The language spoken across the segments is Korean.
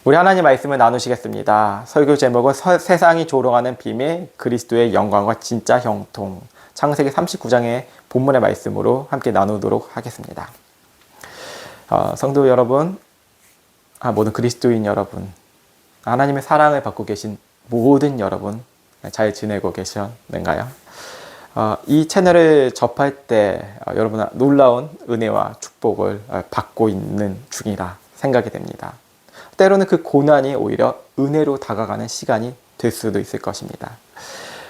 우리 하나님 말씀을 나누시겠습니다. 설교 제목은 세상이 조롱하는 비밀, 그리스도의 영광과 진짜 형통. 창세기 39장의 본문의 말씀으로 함께 나누도록 하겠습니다. 성도 여러분, 모든 그리스도인 여러분, 하나님의 사랑을 받고 계신 모든 여러분, 잘 지내고 계셨는가요? 이 채널을 접할 때 여러분 놀라운 은혜와 축복을 받고 있는 중이라 생각이 됩니다. 때로는 그 고난이 오히려 은혜로 다가가는 시간이 될 수도 있을 것입니다.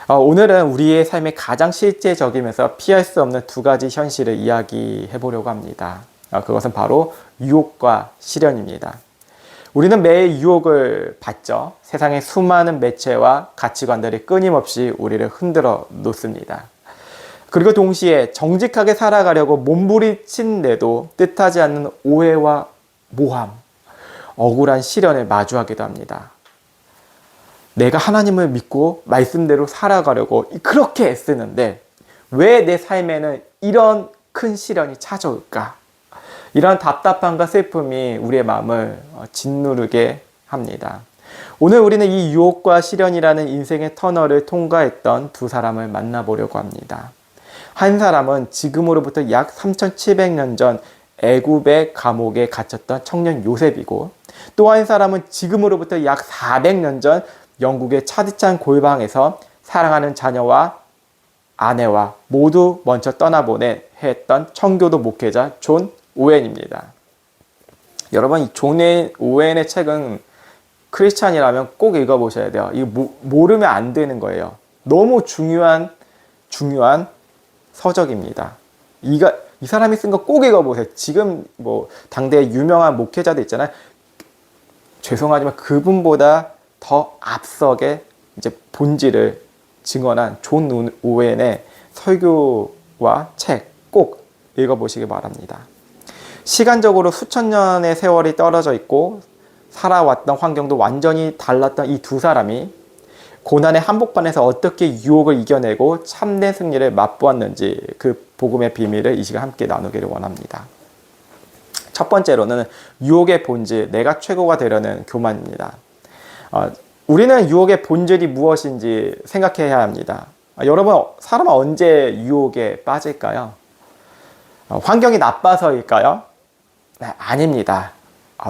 오늘은 우리의 삶의 가장 실제적이면서 피할 수 없는 두 가지 현실을 이야기해 보려고 합니다. 그것은 바로 유혹과 시련입니다. 우리는 매일 유혹을 받죠. 세상의 수많은 매체와 가치관들이 끊임없이 우리를 흔들어 놓습니다. 그리고 동시에 정직하게 살아가려고 몸부림친데도 뜻하지 않는 오해와 모함, 억울한 시련을 마주하기도 합니다. 내가 하나님을 믿고 말씀대로 살아가려고 그렇게 애쓰는데 왜 내 삶에는 이런 큰 시련이 찾아올까? 이런 답답함과 슬픔이 우리의 마음을 짓누르게 합니다. 오늘 우리는 이 유혹과 시련이라는 인생의 터널을 통과했던 두 사람을 만나보려고 합니다. 한 사람은 지금으로부터 약 3700년 전 애굽의 감옥에 갇혔던 청년 요셉이고, 또 한 사람은 지금으로부터 약 400년 전 영국의 차디찬 골방에서 사랑하는 자녀와 아내와 모두 먼저 떠나보내 했던 청교도 목회자 존 오웬입니다. 여러분, 이 존 오웬의 책은 크리스찬이라면 꼭 읽어보셔야 돼요. 이거 모르면 안 되는 거예요. 너무 중요한 서적입니다. 이 사람이 쓴 거 꼭 읽어보세요. 지금 당대의 유명한 목회자들 있잖아요. 죄송하지만 그분보다 더 앞서게 이제 본질을 증언한 존 오웬의 설교와 책 꼭 읽어보시기 바랍니다. 시간적으로 수천 년의 세월이 떨어져 있고 살아왔던 환경도 완전히 달랐던 이 두 사람이 고난의 한복판에서 어떻게 유혹을 이겨내고 참된 승리를 맛보았는지 그 복음의 비밀을 이 시간 함께 나누기를 원합니다. 첫 번째로는 유혹의 본질, 내가 최고가 되려는 교만입니다. 우리는 유혹의 본질이 무엇인지 생각해야 합니다. 여러분, 사람은 언제 유혹에 빠질까요? 환경이 나빠서일까요? 네, 아닙니다.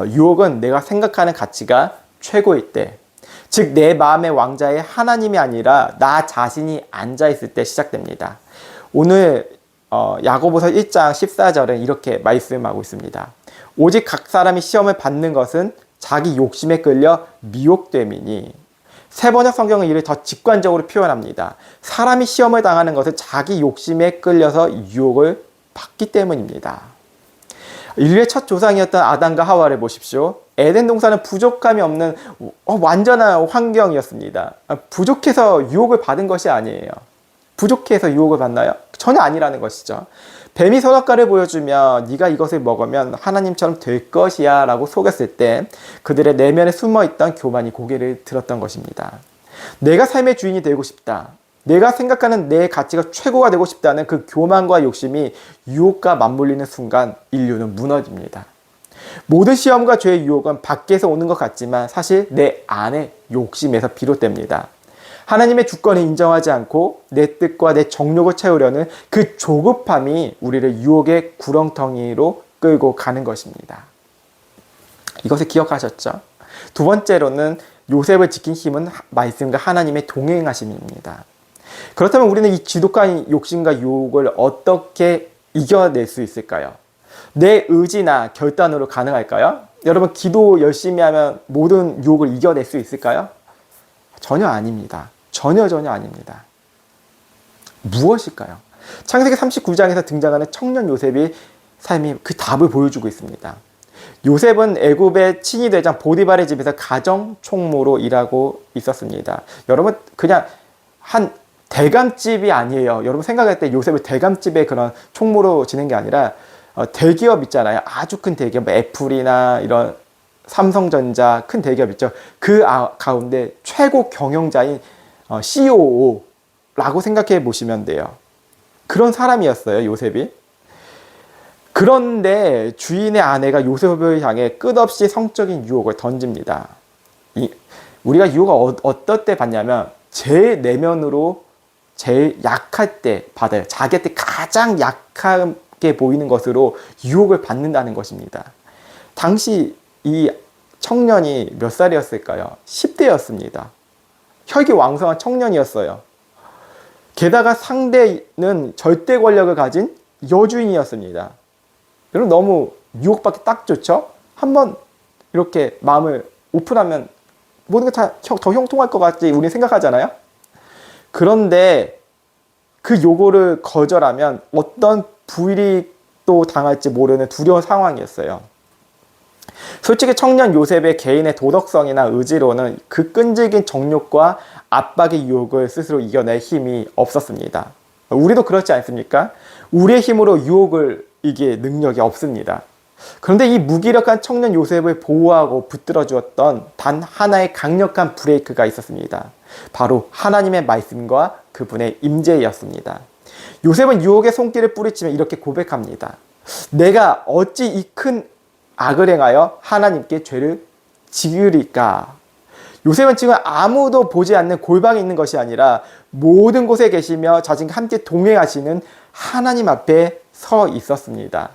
유혹은 내가 생각하는 가치가 최고일 때, 즉 내 마음의 왕자에 하나님이 아니라 나 자신이 앉아있을 때 시작됩니다. 오늘 야고보서 1장 14절은 이렇게 말씀하고 있습니다. 오직 각 사람이 시험을 받는 것은 자기 욕심에 끌려 미혹됨이니. 세번역 성경은 이를 더 직관적으로 표현합니다. 사람이 시험을 당하는 것은 자기 욕심에 끌려서 유혹을 받기 때문입니다. 인류의 첫 조상이었던 아담과 하와를 보십시오. 에덴 동산은 부족함이 없는 완전한 환경이었습니다. 부족해서 유혹을 받은 것이 아니에요. 부족해서 유혹을 받나요? 전혀 아니라는 것이죠. 뱀이 선악과를 보여주며 네가 이것을 먹으면 하나님처럼 될 것이야 라고 속였을 때 그들의 내면에 숨어있던 교만이 고개를 들었던 것입니다. 내가 삶의 주인이 되고 싶다. 내가 생각하는 내 가치가 최고가 되고 싶다는 그 교만과 욕심이 유혹과 맞물리는 순간 인류는 무너집니다. 모든 시험과 죄의 유혹은 밖에서 오는 것 같지만 사실 내 안의 욕심에서 비롯됩니다. 하나님의 주권을 인정하지 않고 내 뜻과 내 정욕을 채우려는 그 조급함이 우리를 유혹의 구렁텅이로 끌고 가는 것입니다. 이것을 기억하셨죠? 두 번째로는 요셉을 지킨 힘은 말씀과 하나님의 동행하심입니다. 그렇다면 우리는 이 지독한 욕심과 유혹을 어떻게 이겨낼 수 있을까요? 내 의지나 결단으로 가능할까요? 여러분, 기도 열심히 하면 모든 유혹을 이겨낼 수 있을까요? 전혀 아닙니다. 전혀 아닙니다. 무엇일까요? 창세기 39장에서 등장하는 청년 요셉의 삶이 그 답을 보여주고 있습니다. 요셉은 애굽의 친위대장 보디발의 집에서 가정총무로 일하고 있었습니다. 여러분, 그냥 한 대감집이 아니에요. 여러분 생각할 때 요셉을 대감집의 그런 총무로 지낸 게 아니라 대기업 있잖아요. 아주 큰 대기업, 애플이나 이런 삼성전자 큰 대기업 있죠. 그 가운데 최고 경영자인 COO라고 생각해 보시면 돼요. 그런 사람이었어요, 요셉이. 그런데 주인의 아내가 요셉을 향해 끝없이 성적인 유혹을 던집니다. 우리가 유혹을 어떨 때 받냐면 제일 내면으로 제일 약할 때 받아요. 자기한테 가장 약하게 보이는 것으로 유혹을 받는다는 것입니다. 당시 이 청년이 몇 살이었을까요? 10대였습니다. 혈기왕성한 청년이었어요. 게다가 상대는 절대 권력을 가진 여주인이었습니다. 여러분 너무 유혹받기 딱 좋죠? 한번 이렇게 마음을 오픈하면 모든 게 다 더 형통할 것 같지 우리 생각하잖아요. 그런데 그 요구를 거절하면 어떤 불이익도 당할지 모르는 두려운 상황이었어요. 솔직히 청년 요셉의 개인의 도덕성이나 의지로는 그 끈질긴 정욕과 압박의 유혹을 스스로 이겨낼 힘이 없었습니다. 우리도 그렇지 않습니까? 우리의 힘으로 유혹을 이길 능력이 없습니다. 그런데 이 무기력한 청년 요셉을 보호하고 붙들어 주었던 단 하나의 강력한 브레이크가 있었습니다. 바로 하나님의 말씀과 그분의 임재였습니다. 요셉은 유혹의 손길을 뿌리치며 이렇게 고백합니다. 내가 어찌 이 큰 악을 행하여 하나님께 죄를 지으리까? 요셉은 지금 아무도 보지 않는 골방에 있는 것이 아니라 모든 곳에 계시며 자신과 함께 동행하시는 하나님 앞에 서 있었습니다.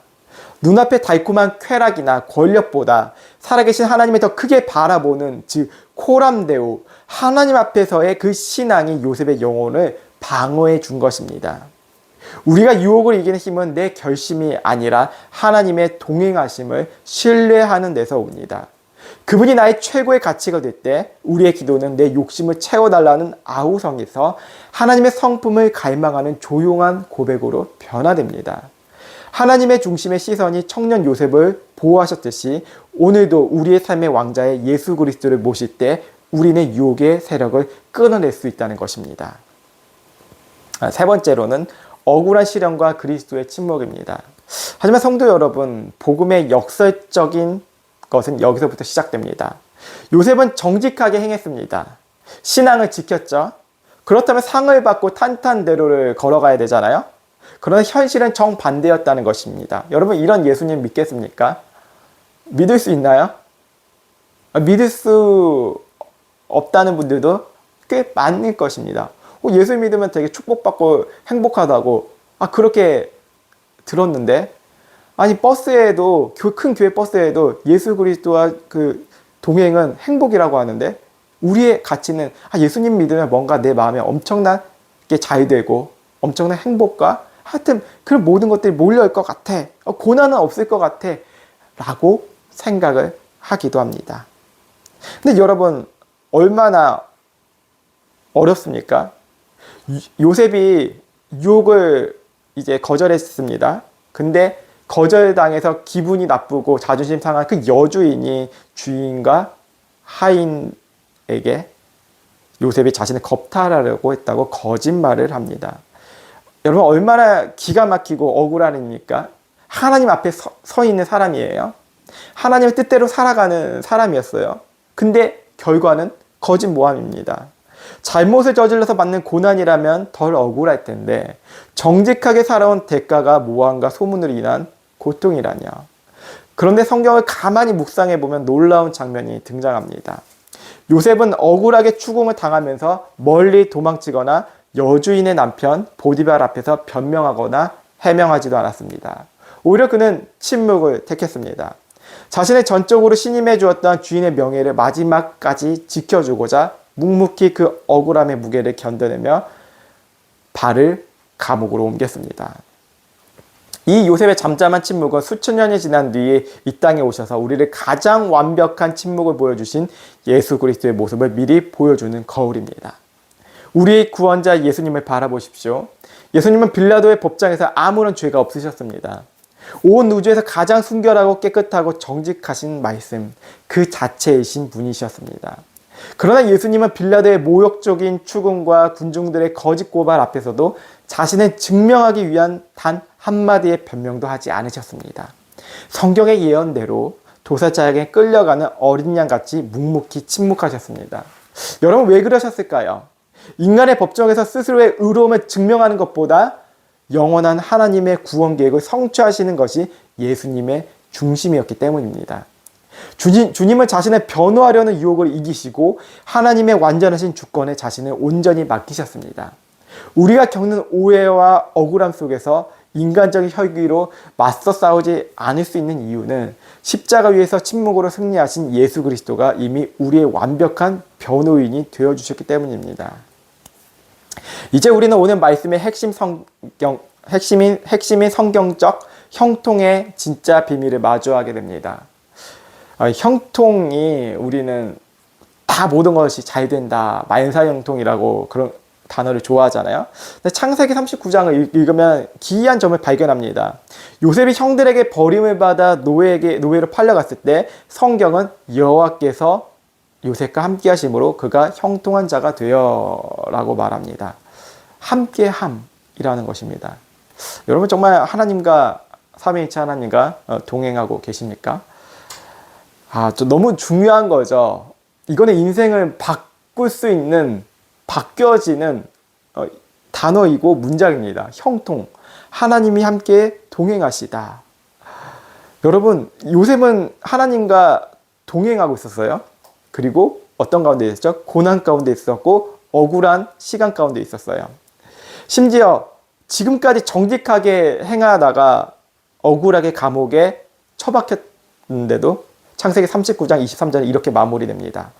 눈앞에 달콤한 쾌락이나 권력보다 살아계신 하나님을 더 크게 바라보는 즉 코람데오 하나님 앞에서의 그 신앙이 요셉의 영혼을 방어해 준 것입니다. 우리가 유혹을 이기는 힘은 내 결심이 아니라 하나님의 동행하심을 신뢰하는 데서 옵니다. 그분이 나의 최고의 가치가 될 때 우리의 기도는 내 욕심을 채워달라는 아우성에서 하나님의 성품을 갈망하는 조용한 고백으로 변화됩니다. 하나님의 중심의 시선이 청년 요셉을 보호하셨듯이 오늘도 우리의 삶의 왕자의 예수 그리스도를 모실 때 우리는 유혹의 세력을 끊어낼 수 있다는 것입니다. 세 번째로는 억울한 시련과 그리스도의 침묵입니다. 하지만 성도 여러분, 복음의 역설적인 것은 여기서부터 시작됩니다. 요셉은 정직하게 행했습니다. 신앙을 지켰죠. 그렇다면 상을 받고 탄탄대로를 걸어가야 되잖아요. 그러나 현실은 정반대였다는 것입니다. 여러분 이런 예수님 믿겠습니까? 믿을 수 있나요? 믿을 수 없다는 분들도 꽤 많을 것입니다. 예수 믿으면 되게 축복받고 행복하다고 그렇게 들었는데 아니 버스에도 큰 교회 버스에도 예수 그리스도와 그 동행은 행복이라고 하는데 우리의 가치는 예수님 믿으면 뭔가 내 마음에 엄청나게 잘 되고 엄청난 행복과 하여튼 그런 모든 것들이 몰려올 것 같아. 고난은 없을 것 같아. 라고 생각을 하기도 합니다. 근데 여러분 얼마나 어렵습니까? 요셉이 유혹을 이제 거절했습니다. 근데 거절당해서 기분이 나쁘고 자존심 상한 그 여주인이 주인과 하인에게 요셉이 자신을 겁탈하려고 했다고 거짓말을 합니다. 여러분 얼마나 기가 막히고 억울한 일입니까? 하나님 앞에 서 있는 사람이에요. 하나님의 뜻대로 살아가는 사람이었어요. 근데 결과는 거짓모함입니다. 잘못을 저질러서 받는 고난이라면 덜 억울할 텐데 정직하게 살아온 대가가 모함과 소문으로 인한 고통이라뇨. 그런데 성경을 가만히 묵상해 보면 놀라운 장면이 등장합니다. 요셉은 억울하게 추궁을 당하면서 멀리 도망치거나 여주인의 남편 보디발 앞에서 변명하거나 해명하지도 않았습니다. 오히려 그는 침묵을 택했습니다. 자신의 전적으로 신임해 주었던 주인의 명예를 마지막까지 지켜주고자 묵묵히 그 억울함의 무게를 견뎌내며 발을 감옥으로 옮겼습니다. 이 요셉의 잠잠한 침묵은 수천 년이 지난 뒤에 이 땅에 오셔서 우리를 가장 완벽한 침묵을 보여주신 예수 그리스도의 모습을 미리 보여주는 거울입니다. 우리의 구원자 예수님을 바라보십시오. 예수님은 빌라도의 법정에서 아무런 죄가 없으셨습니다. 온 우주에서 가장 순결하고 깨끗하고 정직하신 말씀 그 자체이신 분이셨습니다. 그러나 예수님은 빌라도의 모욕적인 추궁과 군중들의 거짓 고발 앞에서도 자신을 증명하기 위한 단 한마디의 변명도 하지 않으셨습니다. 성경의 예언대로 도살자에게 끌려가는 어린 양같이 묵묵히 침묵하셨습니다. 여러분 왜 그러셨을까요? 인간의 법정에서 스스로의 의로움을 증명하는 것보다 영원한 하나님의 구원 계획을 성취하시는 것이 예수님의 중심이었기 때문입니다. 주님은 자신을 변호하려는 유혹을 이기시고 하나님의 완전하신 주권에 자신을 온전히 맡기셨습니다. 우리가 겪는 오해와 억울함 속에서 인간적인 혈기로 맞서 싸우지 않을 수 있는 이유는 십자가 위에서 침묵으로 승리하신 예수 그리스도가 이미 우리의 완벽한 변호인이 되어주셨기 때문입니다. 이제 우리는 오늘 말씀의 핵심인 성경적 형통의 진짜 비밀을 마주하게 됩니다. 형통이 우리는 다 모든 것이 잘 된다, 만사형통이라고 그런 단어를 좋아하잖아요. 근데 창세기 39장을 읽으면 기이한 점을 발견합니다. 요셉이 형들에게 버림을 받아 노예로 팔려갔을 때 성경은 여호와께서 요셉과 함께 하심으로 그가 형통한 자가 되어라고 말합니다. 함께함이라는 것입니다. 여러분 정말 하나님과 삼위일체 하나님과 동행하고 계십니까? 너무 중요한 거죠. 이거는 인생을 바꿀 수 있는, 바뀌어지는 단어이고 문장입니다. 형통. 하나님이 함께 동행하시다. 여러분, 요셉은 하나님과 동행하고 있었어요. 그리고 어떤 가운데 있었죠? 고난 가운데 있었고 억울한 시간 가운데 있었어요. 심지어 지금까지 정직하게 행하다가 억울하게 감옥에 처박혔는데도 창세기 39장 23절에 이렇게 마무리됩니다.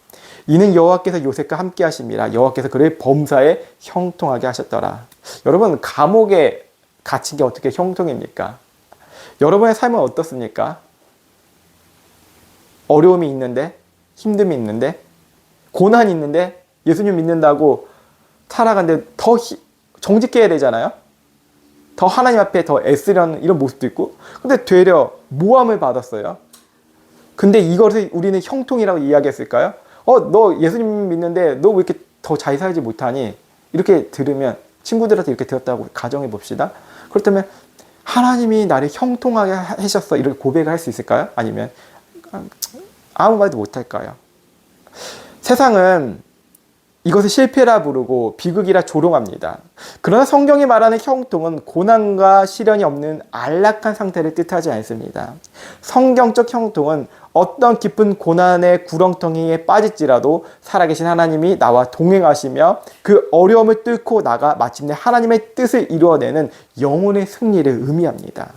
이는 여호와께서 요셉과 함께 하심이라 여호와께서 그를 범사에 형통하게 하셨더라. 여러분, 감옥에 갇힌 게 어떻게 형통입니까? 여러분의 삶은 어떻습니까? 어려움이 있는데, 힘듦이 있는데, 고난이 있는데 예수님 믿는다고 살아가는데 더 정직해야 되잖아요. 더 하나님 앞에 더 애쓰려는 이런 모습도 있고, 근데 되려 모함을 받았어요. 근데 이것을 우리는 형통이라고 이야기했을까요? 너 예수님 믿는데 너 왜 이렇게 더 잘 살지 못하니? 이렇게 들으면, 친구들한테 이렇게 들었다고 가정해 봅시다. 그렇다면 하나님이 나를 형통하게 하셨어, 이렇게 고백을 할 수 있을까요? 아니면 아무 말도 못할까요? 세상은 이것을 실패라 부르고 비극이라 조롱합니다. 그러나 성경이 말하는 형통은 고난과 시련이 없는 안락한 상태를 뜻하지 않습니다. 성경적 형통은 어떤 깊은 고난의 구렁텅이에 빠질지라도 살아계신 하나님이 나와 동행하시며 그 어려움을 뚫고 나가 마침내 하나님의 뜻을 이루어내는 영혼의 승리를 의미합니다.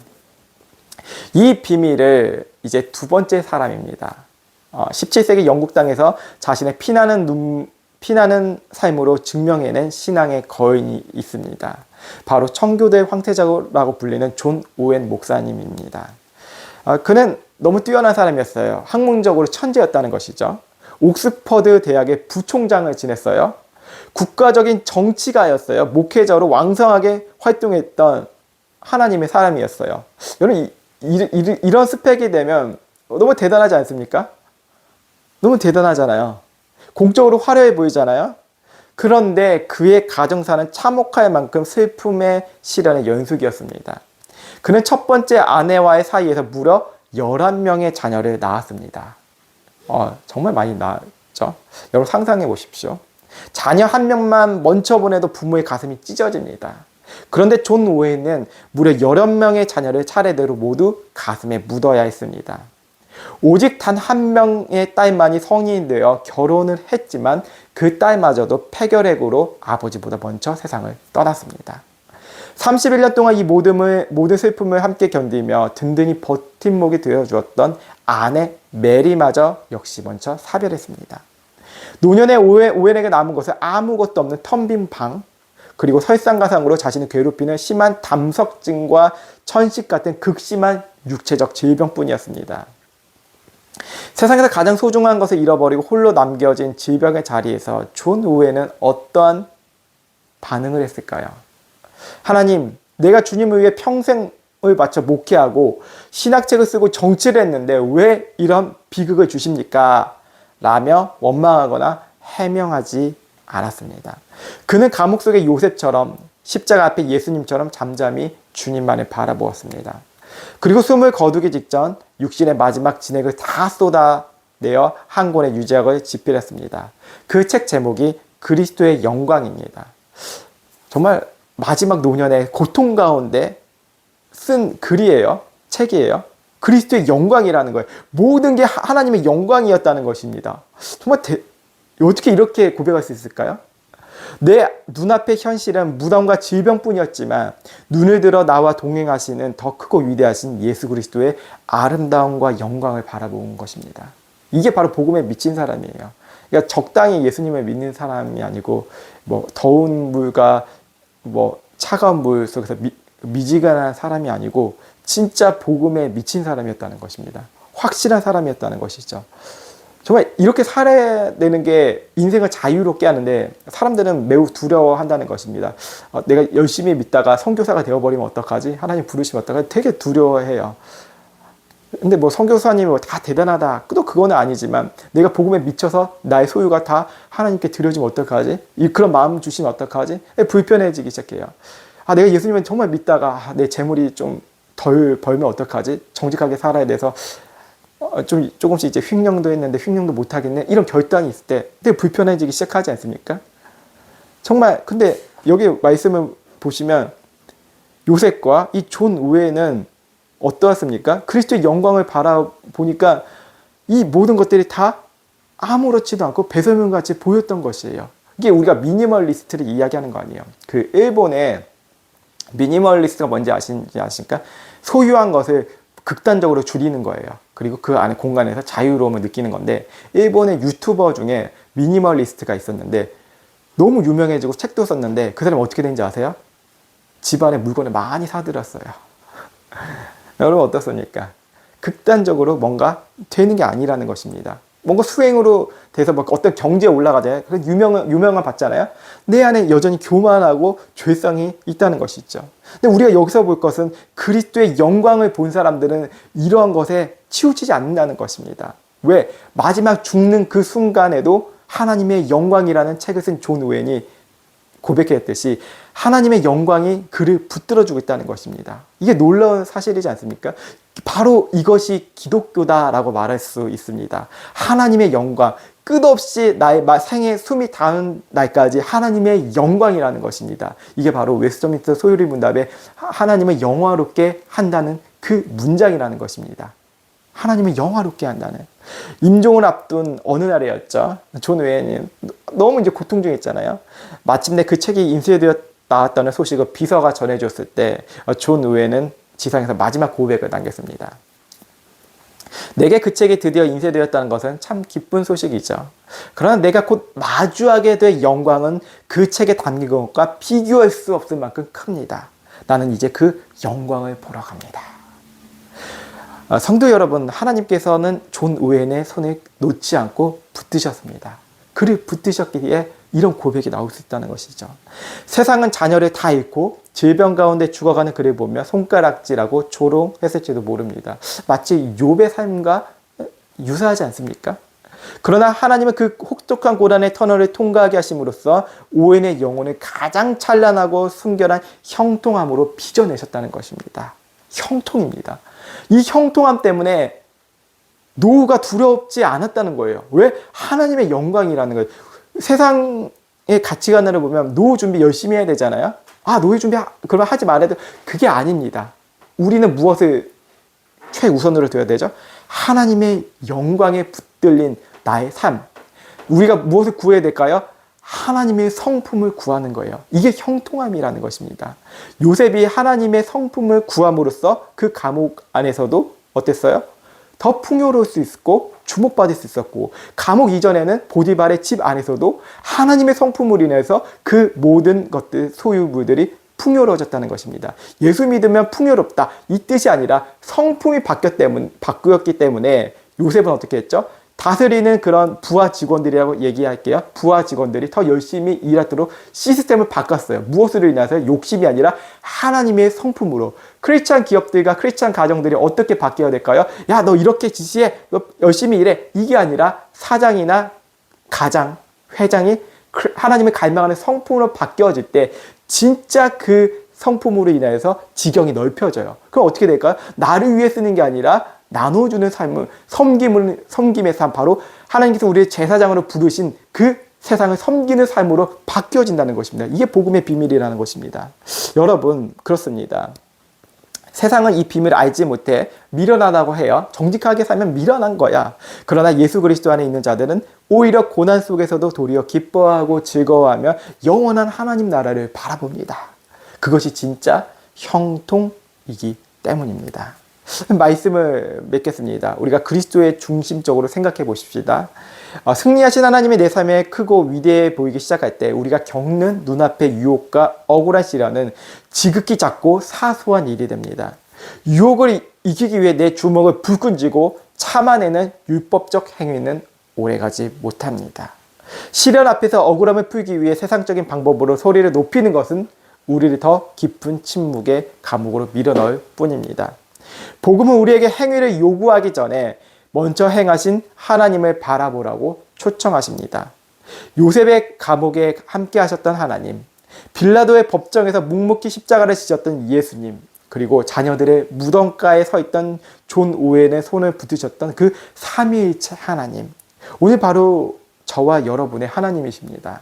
이 비밀을 이제 두 번째 사람입니다. 17세기 영국 땅에서 자신의 피나는 삶으로 증명해낸 신앙의 거인이 있습니다. 바로 청교도의 황태자라고 불리는 존 오웬 목사님입니다. 그는 너무 뛰어난 사람이었어요. 학문적으로 천재였다는 것이죠. 옥스퍼드 대학의 부총장을 지냈어요. 국가적인 정치가였어요. 목회자로 왕성하게 활동했던 하나님의 사람이었어요. 여러분, 이런 스펙이 되면 너무 대단하지 않습니까? 너무 대단하잖아요. 공적으로 화려해 보이잖아요. 그런데 그의 가정사는 참혹할 만큼 슬픔의 시련의 연속이었습니다. 그는 첫 번째 아내와의 사이에서 무려 11명의 자녀를 낳았습니다. 정말 많이 낳았죠. 여러분 상상해 보십시오. 자녀 한 명만 먼저 보내도 부모의 가슴이 찢어집니다. 그런데 존 오웬은 무려 11명의 자녀를 차례대로 모두 가슴에 묻어야 했습니다. 오직 단 한 명의 딸만이 성인이 되어 결혼을 했지만 그 딸마저도 폐결핵으로 아버지보다 먼저 세상을 떠났습니다. 31년 동안 이 모든 슬픔을 함께 견디며 든든히 버팀목이 되어주었던 아내 메리마저 역시 먼저 사별했습니다. 노년의 오웬에게 남은 것은 아무것도 없는 텅 빈 방, 그리고 설상가상으로 자신을 괴롭히는 심한 담석증과 천식 같은 극심한 육체적 질병뿐이었습니다. 세상에서 가장 소중한 것을 잃어버리고 홀로 남겨진 질병의 자리에서 존 오웬은 어떠한 반응을 했을까요? 하나님, 내가 주님을 위해 평생을 바쳐 목회하고 신학책을 쓰고 정치를 했는데 왜 이런 비극을 주십니까? 라며 원망하거나 해명하지 않았습니다. 그는 감옥 속의 요셉처럼 십자가 앞에 예수님처럼 잠잠히 주님만을 바라보았습니다. 그리고 숨을 거두기 직전 육신의 마지막 진액을 다 쏟아내어 한 권의 유작을 집필했습니다. 그 책 제목이 그리스도의 영광입니다. 정말 마지막 노년의 고통 가운데 쓴 글이에요. 책이에요. 그리스도의 영광이라는 거예요. 모든 게 하나님의 영광이었다는 것입니다. 정말 어떻게 이렇게 고백할 수 있을까요? 내 눈앞의 현실은 무덤과 질병뿐이었지만 눈을 들어 나와 동행하시는 더 크고 위대하신 예수 그리스도의 아름다움과 영광을 바라본 것입니다. 이게 바로 복음에 미친 사람이에요. 그러니까 적당히 예수님을 믿는 사람이 아니고 뭐 더운 물과 뭐 차가운 물 속에서 미지근한 사람이 아니고 진짜 복음에 미친 사람이었다는 것입니다. 확실한 사람이었다는 것이죠. 정말 이렇게 살아야 되는 게 인생을 자유롭게 하는데 사람들은 매우 두려워한다는 것입니다. 내가 열심히 믿다가 선교사가 되어버리면 어떡하지? 하나님 부르시면 어떡하지? 되게 두려워해요. 근데 뭐 선교사님이 다 대단하다. 또 그거는 아니지만 내가 복음에 미쳐서 나의 소유가 다 하나님께 드려지면 어떡하지? 그런 마음 주시면 어떡하지? 불편해지기 시작해요. 내가 예수님을 정말 믿다가 내 재물이 좀 덜 벌면 어떡하지? 정직하게 살아야 돼서 조금씩 이제 횡령도 했는데 횡령도 못하겠네. 이런 결단이 있을 때 되게 불편해지기 시작하지 않습니까? 정말 근데 여기 말씀을 보시면 요셉과 이 존 우에는 어떠했습니까? 그리스도의 영광을 바라보니까 이 모든 것들이 다 아무렇지도 않고 배설물같이 보였던 것이에요. 이게 우리가 미니멀리스트를 이야기하는 거 아니에요. 그 일본의 미니멀리스트가 뭔지 아십니까? 소유한 것을 극단적으로 줄이는 거예요. 그리고 그 안에 공간에서 자유로움을 느끼는 건데 일본의 유튜버 중에 미니멀리스트가 있었는데 너무 유명해지고 책도 썼는데 그 사람이 어떻게 된지 아세요? 집안에 물건을 많이 사들였어요. 여러분 어떻습니까? 극단적으로 뭔가 되는 게 아니라는 것입니다. 뭔가 수행으로 돼서 막 어떤 경제에 올라가잖아요. 유명한 받잖아요. 내 안에 여전히 교만하고 죄성이 있다는 것이죠. 근데 우리가 여기서 볼 것은 그리스도의 영광을 본 사람들은 이러한 것에 치우치지 않는다는 것입니다. 왜? 마지막 죽는 그 순간에도 하나님의 영광이라는 책을 쓴 존 우엔이 고백했듯이 하나님의 영광이 그를 붙들어주고 있다는 것입니다. 이게 놀라운 사실이지 않습니까? 바로 이것이 기독교다라고 말할 수 있습니다. 하나님의 영광, 끝없이 나의 생에 숨이 닿은 날까지 하나님의 영광이라는 것입니다. 이게 바로 웨스트민스터 소유리 문답에 하나님을 영화롭게 한다는 그 문장이라는 것입니다. 하나님을 영화롭게 한다는. 임종을 앞둔 어느 날이었죠. 존 우엔이 너무 이제 고통 중에 있잖아요. 마침내 그 책이 인쇄되어 나왔다는 소식을 비서가 전해줬을 때 존 우엔은 지상에서 마지막 고백을 남겼습니다. 내게 그 책이 드디어 인쇄되었다는 것은 참 기쁜 소식이죠. 그러나 내가 곧 마주하게 될 영광은 그 책에 담긴 것과 비교할 수 없을 만큼 큽니다. 나는 이제 그 영광을 보러 갑니다. 성도 여러분, 하나님께서는 존 우엔의 손을 놓지 않고 붙드셨습니다. 그를 붙드셨기에 이런 고백이 나올 수 있다는 것이죠. 세상은 자녀를 다 잃고 질병 가운데 죽어가는 그를 보며 손가락질하고 조롱했을지도 모릅니다. 마치 욥의 삶과 유사하지 않습니까? 그러나 하나님은 그 혹독한 고난의 터널을 통과하게 하심으로써 오웬의 영혼을 가장 찬란하고 순결한 형통함으로 빚어내셨다는 것입니다. 형통입니다. 이 형통함 때문에 노후가 두렵지 않았다는 거예요. 왜? 하나님의 영광이라는 거예요. 세상의 가치관으로 보면 노후 준비 열심히 해야 되잖아요. 노후 준비 그러면 하지 말아도 그게 아닙니다. 우리는 무엇을 최우선으로 둬야 되죠? 하나님의 영광에 붙들린 나의 삶. 우리가 무엇을 구해야 될까요? 하나님의 성품을 구하는 거예요. 이게 형통함이라는 것입니다. 요셉이 하나님의 성품을 구함으로써 그 감옥 안에서도 어땠어요? 더 풍요로울 수 있었고 주목받을 수 있었고 감옥 이전에는 보디발의 집 안에서도 하나님의 성품으로 인해서 그 모든 것들 소유물들이 풍요로워졌다는 것입니다. 예수 믿으면 풍요롭다 이 뜻이 아니라 성품이 바뀌었기 때문에 요셉은 어떻게 했죠? 다스리는 그런 부하 직원들이라고 얘기할게요. 부하 직원들이 더 열심히 일하도록 시스템을 바꿨어요. 무엇으로 인해서? 욕심이 아니라 하나님의 성품으로. 크리스찬 기업들과 크리스찬 가정들이 어떻게 바뀌어야 될까요? 야, 너 이렇게 지시해. 너 열심히 일해. 이게 아니라 사장이나 가장, 회장이 하나님을 갈망하는 성품으로 바뀌어질 때 진짜 그 성품으로 인해서 지경이 넓혀져요. 그럼 어떻게 될까요? 나를 위해 쓰는 게 아니라 나눠주는 삶을, 섬김의 삶, 바로 하나님께서 우리의 제사장으로 부르신 그 세상을 섬기는 삶으로 바뀌어진다는 것입니다. 이게 복음의 비밀이라는 것입니다. 여러분, 그렇습니다. 세상은 이 비밀을 알지 못해 미련하다고 해요. 정직하게 살면 미련한 거야. 그러나 예수 그리스도 안에 있는 자들은 오히려 고난 속에서도 도리어 기뻐하고 즐거워하며 영원한 하나님 나라를 바라봅니다. 그것이 진짜 형통이기 때문입니다. 말씀을 맺겠습니다. 우리가 그리스도의 중심적으로 생각해 보십시다. 승리하신 하나님의 내 삶에 크고 위대해 보이기 시작할 때 우리가 겪는 눈앞의 유혹과 억울한 시련은 지극히 작고 사소한 일이 됩니다. 유혹을 이기기 위해 내 주먹을 불끈 쥐고 참아내는 율법적 행위는 오래가지 못합니다. 시련 앞에서 억울함을 풀기 위해 세상적인 방법으로 소리를 높이는 것은 우리를 더 깊은 침묵의 감옥으로 밀어넣을 뿐입니다. 복음은 우리에게 행위를 요구하기 전에 먼저 행하신 하나님을 바라보라고 초청하십니다. 요셉의 감옥에 함께 하셨던 하나님, 빌라도의 법정에서 묵묵히 십자가를 지셨던 예수님, 그리고 자녀들의 무덤가에 서 있던 존 오웬의 손을 붙드셨던 그 삼위일체 하나님, 오늘 바로 저와 여러분의 하나님이십니다.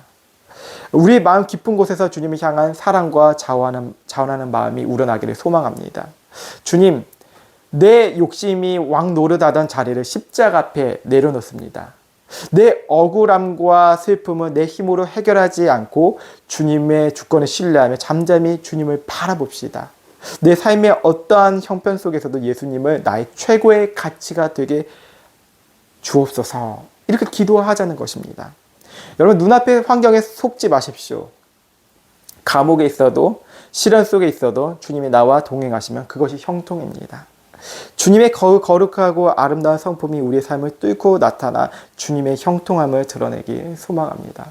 우리의 마음 깊은 곳에서 주님을 향한 사랑과 자원하는 마음이 우러나기를 소망합니다. 주님, 내 욕심이 왕 노릇하던 자리를 십자가 앞에 내려놓습니다. 내 억울함과 슬픔을 내 힘으로 해결하지 않고 주님의 주권을 신뢰하며 잠잠히 주님을 바라봅시다. 내 삶의 어떠한 형편 속에서도 예수님을 나의 최고의 가치가 되게 주옵소서. 이렇게 기도하자는 것입니다. 여러분, 눈앞의 환경에 속지 마십시오. 감옥에 있어도 시련 속에 있어도 주님이 나와 동행하시면 그것이 형통입니다. 주님의 거룩하고 아름다운 성품이 우리의 삶을 뚫고 나타나 주님의 형통함을 드러내기 소망합니다.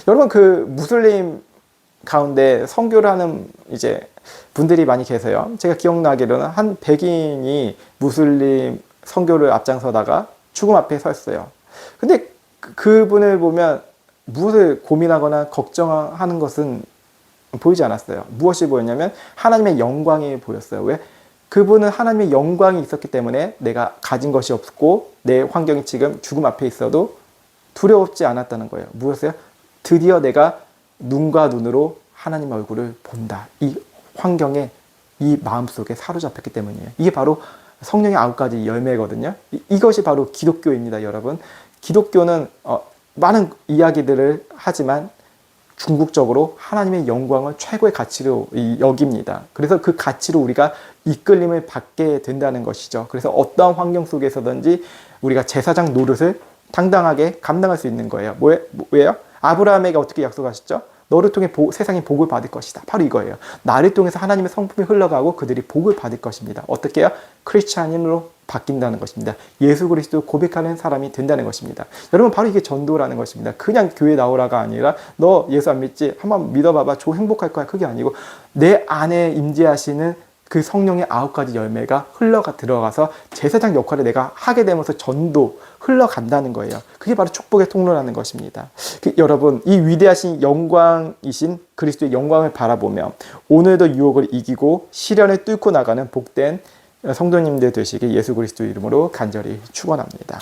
여러분, 그 무슬림 가운데 선교를 하는 이제 분들이 많이 계세요. 제가 기억나기로는 한 백인이 무슬림 선교를 앞장서다가 죽음 앞에 섰어요. 근데 그분을 보면 무엇을 고민하거나 걱정하는 것은 보이지 않았어요. 무엇이 보였냐면 하나님의 영광이 보였어요. 왜? 그분은 하나님의 영광이 있었기 때문에 내가 가진 것이 없고 내 환경이 지금 죽음 앞에 있어도 두려웠지 않았다는 거예요. 무엇이요? 드디어 내가 눈과 눈으로 하나님 얼굴을 본다. 이 환경에 이 마음속에 사로잡혔기 때문이에요. 이게 바로 성령의 9가지 열매거든요. 이것이 바로 기독교입니다, 여러분. 기독교는 많은 이야기들을 하지만 궁극적으로 하나님의 영광을 최고의 가치로 여깁니다. 그래서 그 가치로 우리가 이끌림을 받게 된다는 것이죠. 그래서 어떠한 환경 속에서든지 우리가 제사장 노릇을 당당하게 감당할 수 있는 거예요. 왜요? 아브라함에게 어떻게 약속하셨죠? 너를 통해 세상이 복을 받을 것이다. 바로 이거예요. 나를 통해서 하나님의 성품이 흘러가고 그들이 복을 받을 것입니다. 어떻게 해요? 크리스찬인으로 바뀐다는 것입니다. 예수 그리스도 고백하는 사람이 된다는 것입니다. 여러분, 바로 이게 전도라는 것입니다. 그냥 교회 나오라가 아니라 너 예수 안 믿지? 한번 믿어봐봐. 행복할 거야. 그게 아니고 내 안에 임재하시는 그 성령의 9가지 열매가 들어가서 제사장 역할을 내가 하게 되면서 전도 흘러간다는 거예요. 그게 바로 축복의 통로라는 것입니다. 여러분, 이 위대하신 영광이신 그리스도의 영광을 바라보며 오늘도 유혹을 이기고 시련을 뚫고 나가는 복된 성도님들 되시길 예수 그리스도 이름으로 간절히 축원합니다.